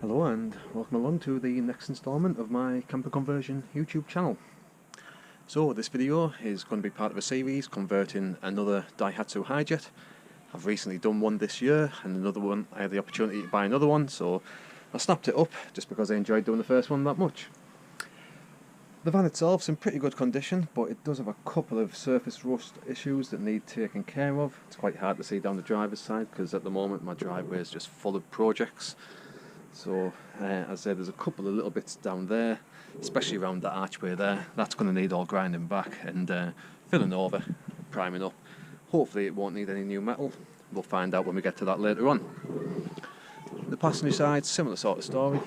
Hello and welcome along to the next instalment of my camper conversion YouTube channel. So this video is going to be part of a series converting another Daihatsu Hijet. I've recently done one this year and another one, I had the opportunity to buy another one, so I snapped it up just because I enjoyed doing the first one that much. The van itself's in pretty good condition, but it does have a couple of surface rust issues that need taken care of. It's quite hard to see down the driver's side because at the moment my driveway is just full of projects. So as I said, there's a couple of little bits down there, especially around the archway there. That's going to need all grinding back and filling over, priming up. Hopefully it won't need any new metal. We'll find out when we get to that later on. The passenger side, similar sort of story.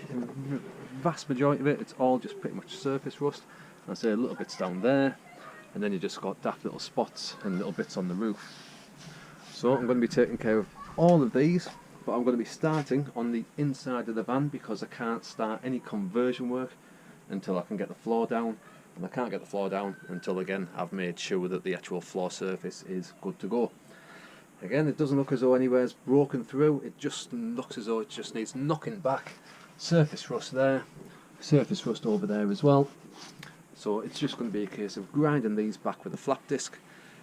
Vast majority of it, it's all just pretty much surface rust. I say a little bits down there, and then you just got daft little spots and little bits on the roof. So I'm going to be taking care of all of these. But I'm going to be starting on the inside of the van because I can't start any conversion work until I can get the floor down, and I can't get the floor down until again I've made sure that the actual floor surface is good to go. Again, it doesn't look as though anywhere's broken through, it just looks as though it just needs knocking back. Surface rust there, surface rust over there as well. So it's just going to be a case of grinding these back with a flap disc.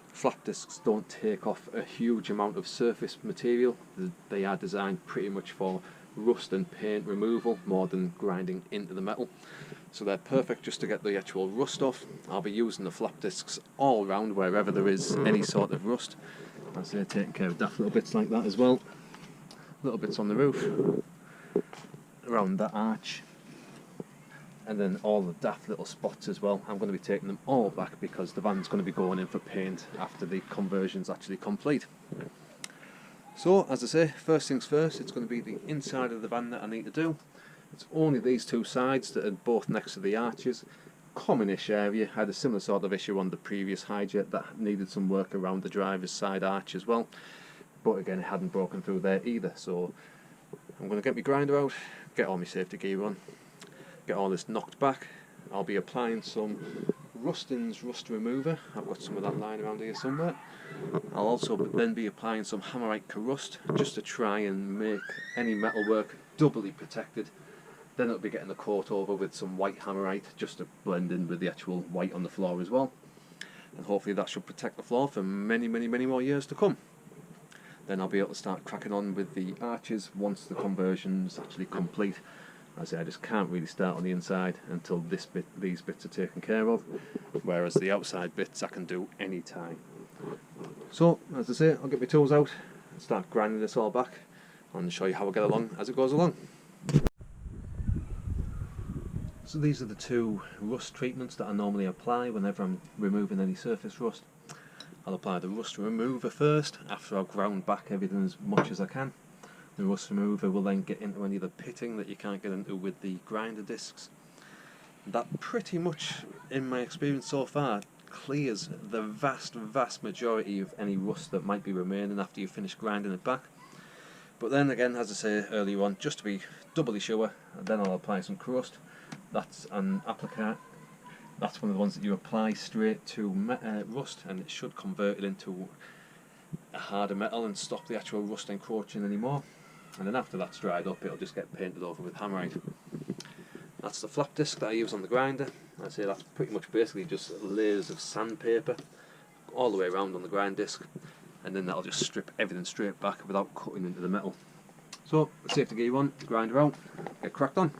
Flap discs don't take off a huge amount of surface material. They are designed pretty much for rust and paint removal more than grinding into the metal. So they're perfect just to get the actual rust off. I'll be using the flap discs all around wherever there is any sort of rust. As they're taking care of daft little bits like that as well. Little bits on the roof, around that arch. And then all the daft little spots as well. I'm going to be taking them all back because the van's going to be going in for paint after the conversion's actually complete. So, as I say, first things first, it's going to be the inside of the van that I need to do. It's only these two sides that are both next to the arches. Commonish area, had a similar sort of issue on the previous Hijet that needed some work around the driver's side arch as well. But again, it hadn't broken through there either, so I'm going to get my grinder out, get all my safety gear on, get all this knocked back. I'll be applying some Rustin's rust remover. I've got some of that lying around here somewhere. I'll also then be applying some Hammerite Rust just to try and make any metalwork doubly protected. Then it'll be getting the coat over with some white Hammerite just to blend in with the actual white on the floor as well. And hopefully that should protect the floor for many more years to come. Then I'll be able to start cracking on with the arches once the conversion's actually complete. As I say, I just can't really start on the inside until these bits are taken care of, whereas the outside bits I can do any time. So, as I say, I'll get my tools out and start grinding this all back and show you how I get along as it goes along. So these are the two rust treatments that I normally apply whenever I'm removing any surface rust. I'll apply the rust remover first after I've ground back everything as much as I can. The rust remover will then get into any of the pitting that you can't get into with the grinder discs. That pretty much, in my experience so far, clears the vast majority of any rust that might be remaining after you finish grinding it back. But then again, as I say earlier on, just to be doubly sure, then I'll apply some crust. That's an applicator. That's one of the ones that you apply straight to rust, and it should convert it into a harder metal and stop the actual rust encroaching anymore. And then after that's dried up, it'll just get painted over with Hammerite. That's the flap disc that I use on the grinder. I say that's pretty much basically just layers of sandpaper all the way around on the grind disc, and then that'll just strip everything straight back without cutting into the metal. So, safety gear on, grinder out, get cracked on.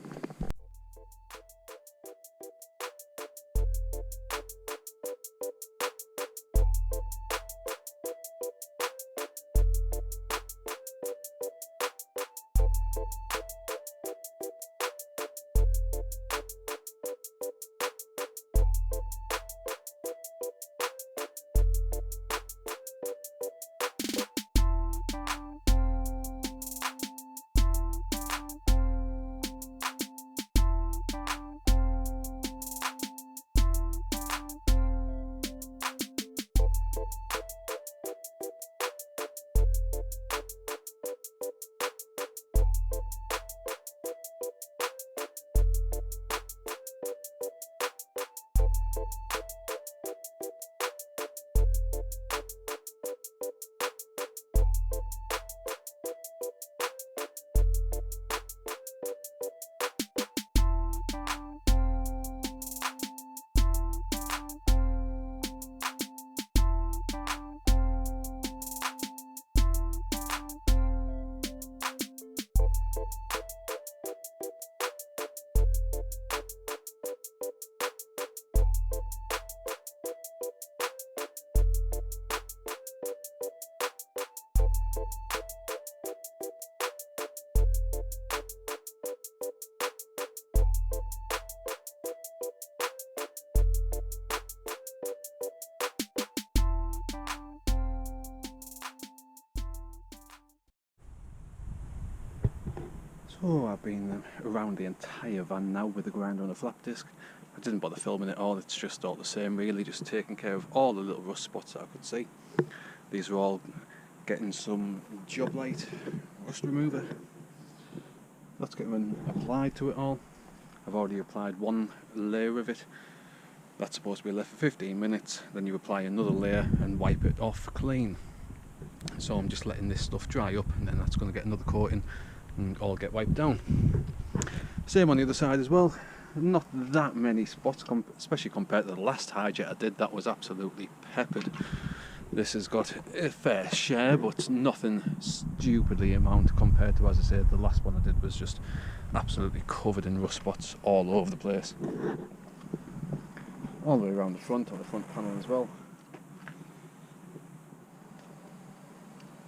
So I've been around the entire van now with the grinder on a flap disc. I didn't bother filming it all, it's just all the same really, just taking care of all the little rust spots that I could see. These are all getting some job light rust remover. That's getting applied to it all. I've already applied one layer of it. That's supposed to be left for 15 minutes, then you apply another layer and wipe it off clean. So I'm just letting this stuff dry up, and then that's going to get another coating and all get wiped down. Same on the other side as well. Not that many spots, especially compared to the last Hijet I did. That was absolutely peppered. This has got a fair share, but nothing stupidly amount compared to, as I said, the last one I did was just absolutely covered in rust spots all over the place. All the way around the front, on the front panel as well.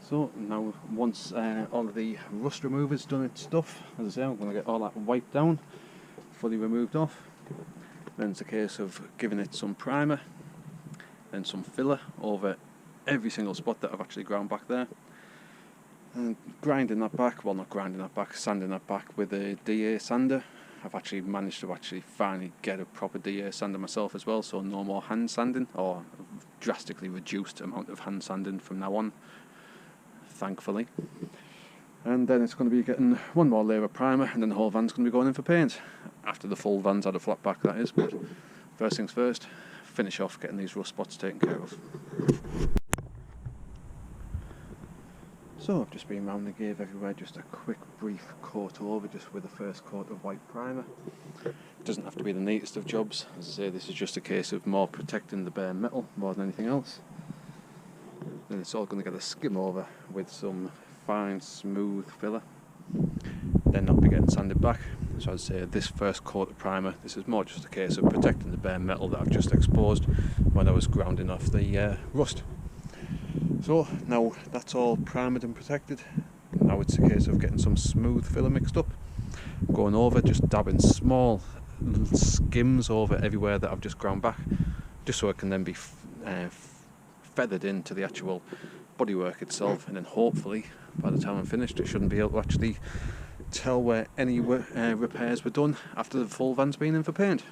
So now, once all of the rust remover's done its stuff, as I say, I'm going to get all that wiped down, fully removed off. Then it's a case of giving it some primer, then some filler over every single spot that I've actually ground back there, and grinding that back, well not grinding that back, sanding that back with a DA sander. I've actually managed to finally get a proper DA sander myself as well, so no more hand sanding, or drastically reduced amount of hand sanding from now on, thankfully. And then it's going to be getting one more layer of primer, and then the whole van's going to be going in for paint. After the full van's had a flat back, that is, but first things first, finish off getting these rust spots taken care of. So I've just been round and gave everywhere just a quick brief coat over, just with the first coat of white primer. It doesn't have to be the neatest of jobs, as I say, this is just a case of more protecting the bare metal more than anything else. Then it's all going to get a skim over with some fine smooth filler, then that'll be getting sanded back. So I'd say this first coat of primer, this is more just a case of protecting the bare metal that I've just exposed when I was grounding off the rust. So now that's all primered and protected, now it's a case of getting some smooth filler mixed up, going over, just dabbing small skims over everywhere that I've just ground back, just so it can then be feathered into the actual bodywork itself, and then hopefully by the time I'm finished I shouldn't be able to actually tell where any repairs were done after the full van's been in for paint.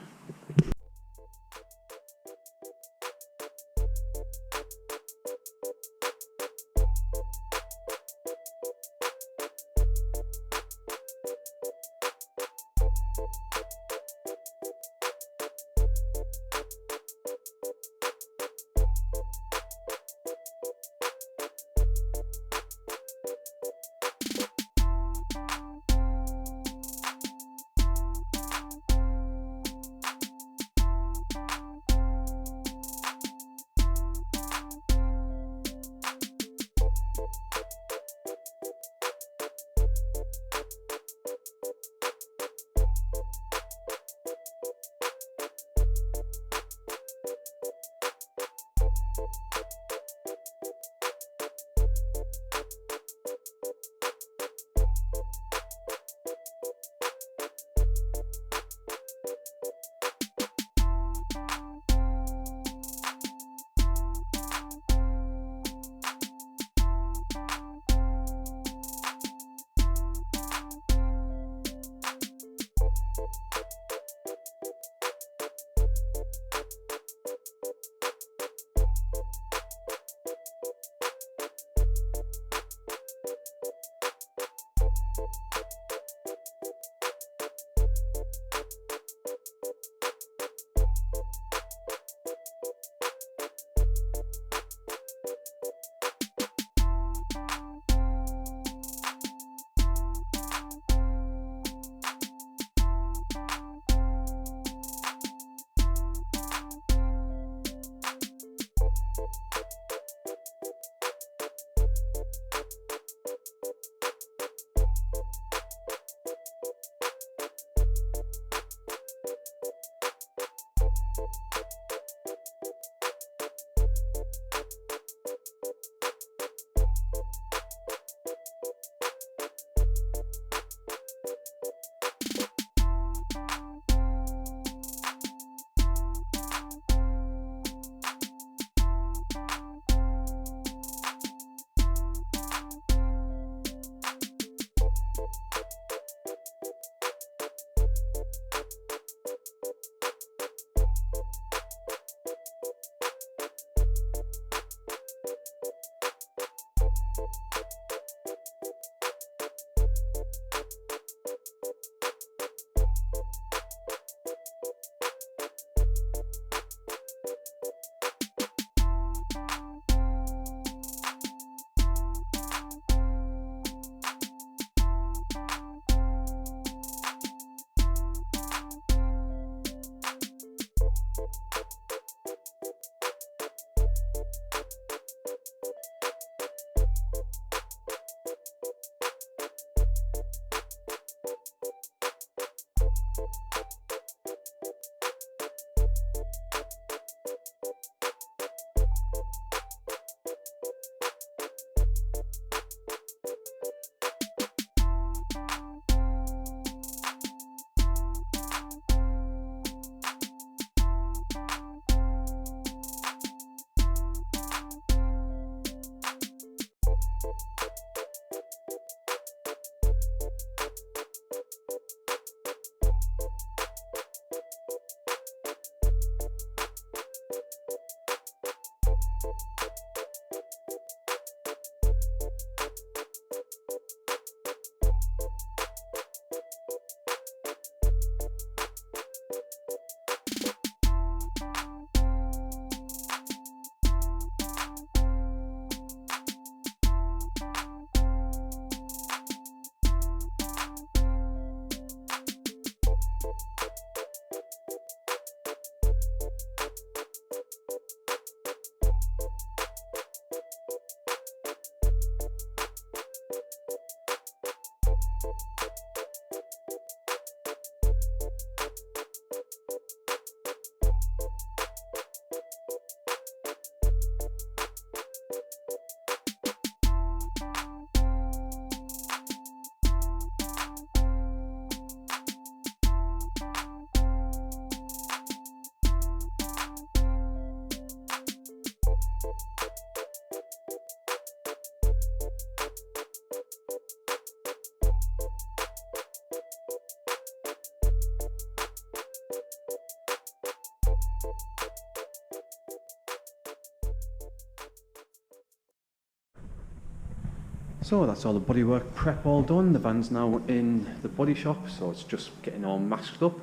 So that's all the bodywork prep all done. The van's now in the body shop, so it's just getting all masked up.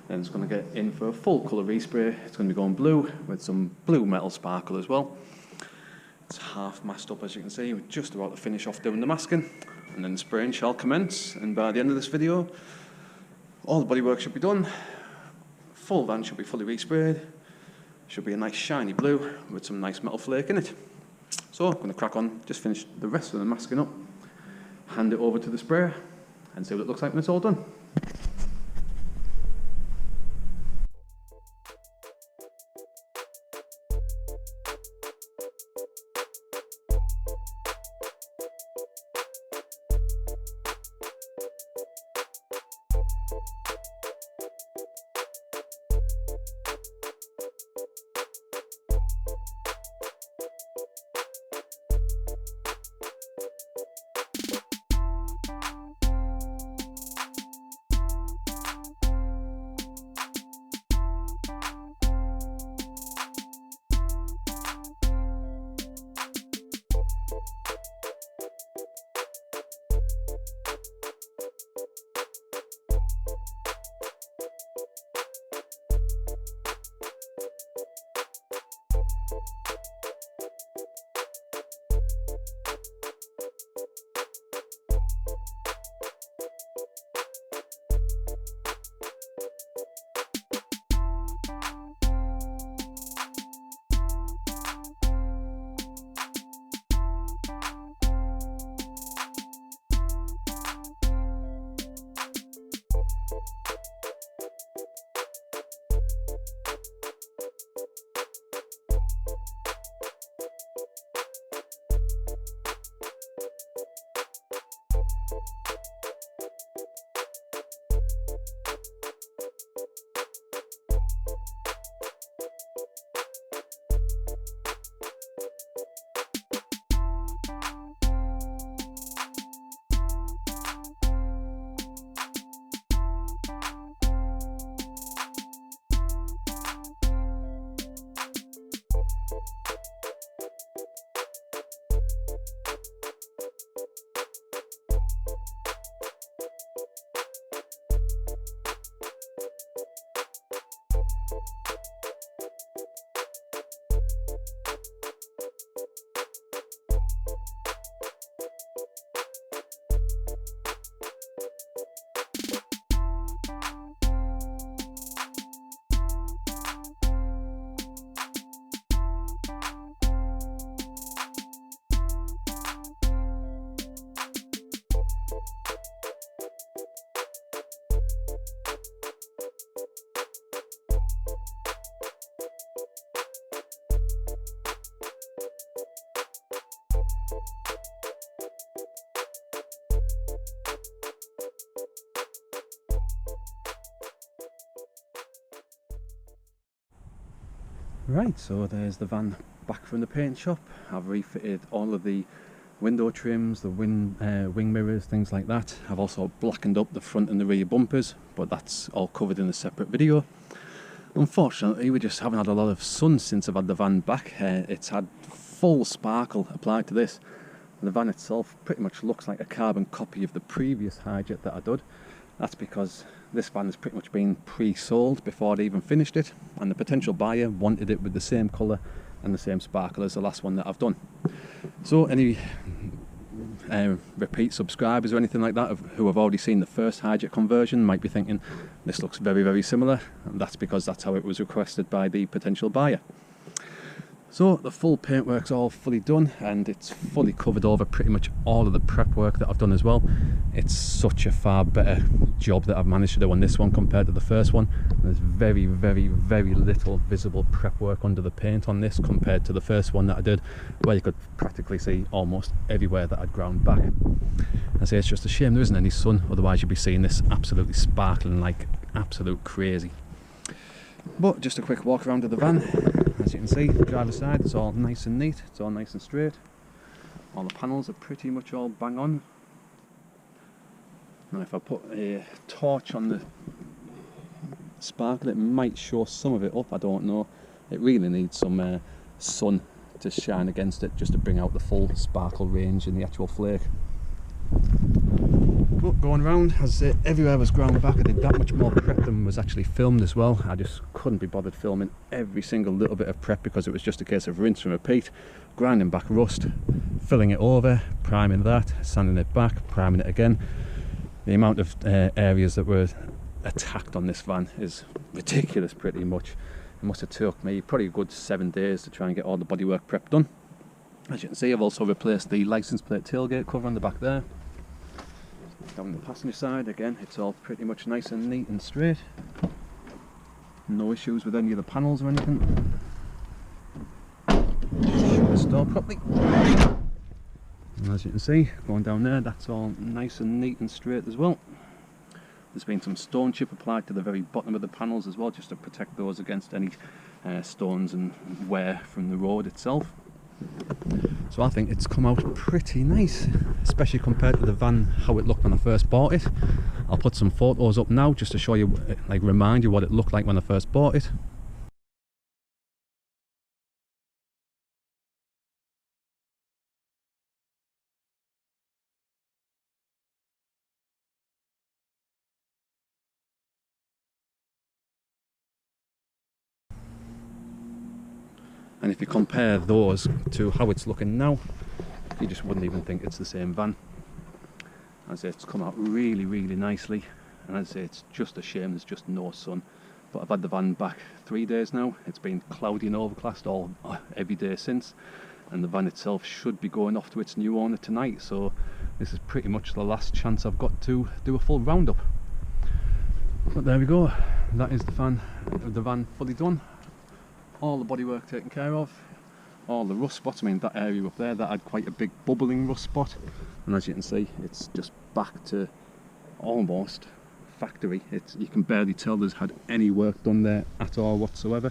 Then it's going to get in for a full colour respray. It's going to be going blue with some blue metal sparkle as well. It's half masked up, as you can see. We're just about to finish off doing the masking, and then the spraying shall commence. And by the end of this video, all the bodywork should be done. Full van should be fully resprayed. Should be a nice shiny blue with some nice metal flake in it. So I'm going to crack on, just finish the rest of the masking up, hand it over to the sprayer, and see what it looks like when it's all done. Right, so there's the van back from the paint shop. I've refitted all of the window trims, the wing mirrors, things like that. I've also blackened up the front and the rear bumpers, but that's all covered in a separate video. Unfortunately, we just haven't had a lot of sun since I've had the van back. It's had full sparkle applied to this. And the van itself pretty much looks like a carbon copy of the previous Hijet that I did. That's because this van has pretty much been pre-sold before I even finished it, and the potential buyer wanted it with the same colour and the same sparkle as the last one that I've done. So any repeat subscribers or anything like that who have already seen the first Hijet conversion might be thinking this looks very, very similar, and that's because that's how it was requested by the potential buyer. So the full paintwork's all fully done, and it's fully covered over pretty much all of the prep work that I've done as well. It's such a far better job that I've managed to do on this one compared to the first one. There's very, very, very little visible prep work under the paint on this compared to the first one that I did, where you could practically see almost everywhere that I'd ground back. I say it's just a shame there isn't any sun, otherwise you'd be seeing this absolutely sparkling like absolute crazy. But just a quick walk around of the van. As you can see, the driver's side, it's all nice and neat, it's all nice and straight. All the panels are pretty much all bang on. Now if I put a torch on the sparkle, it might show some of it up, I don't know. It really needs some sun to shine against it, just to bring out the full sparkle range in the actual flake. But going round, as I say, everywhere was ground back. I did that much more prep than was actually filmed as well. I just couldn't be bothered filming every single little bit of prep, because it was just a case of rinse and repeat, grinding back rust, filling it over, priming that, sanding it back, priming it again. The amount of areas that were attacked on this van is ridiculous pretty much. It must have took me probably a good 7 days to try and get all the bodywork prep done. As you can see, I've also replaced the license plate tailgate cover on the back there. Down the passenger side, again, it's all pretty much nice and neat and straight. No issues with any of the panels or anything. Shut this door properly. And as you can see, going down there, that's all nice and neat and straight as well. There's been some stone chip applied to the very bottom of the panels as well, just to protect those against any stones and wear from the road itself. So I think it's come out pretty nice, especially compared to the van, how it looked when I first bought it. I'll put some photos up now just to show you, like remind you what it looked like when I first bought it. And if you compare those to how it's looking now, you just wouldn't even think it's the same van. As I say, it's come out really, really nicely. And as I say, it's just a shame there's just no sun. But I've had the van back 3 days now. It's been cloudy and overcast every day since. And the van itself should be going off to its new owner tonight. So this is pretty much the last chance I've got to do a full roundup. But there we go. That is the van fully done. All the bodywork taken care of, all the rust spots. I mean, that area up there, that had quite a big bubbling rust spot, and as you can see, it's just back to almost factory. You can barely tell there's had any work done there at all whatsoever,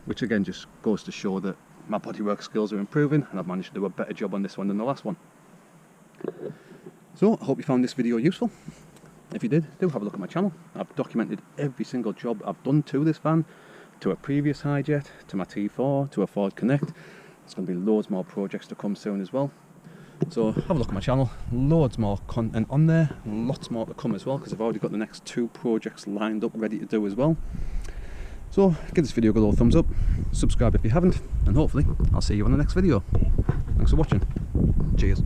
which again just goes to show that my bodywork skills are improving, and I've managed to do a better job on this one than the last one. So I hope you found this video useful. If you did, do have a look at my channel. I've documented every single job I've done to this van, to a previous Hijet, to my T4, to a Ford Connect. There's going to be loads more projects to come soon as well. So have a look at my channel, loads more content on there, lots more to come as well, because I've already got the next 2 projects lined up ready to do as well. So give this video a good old thumbs up, subscribe if you haven't, and hopefully I'll see you on the next video. Thanks for watching. Cheers.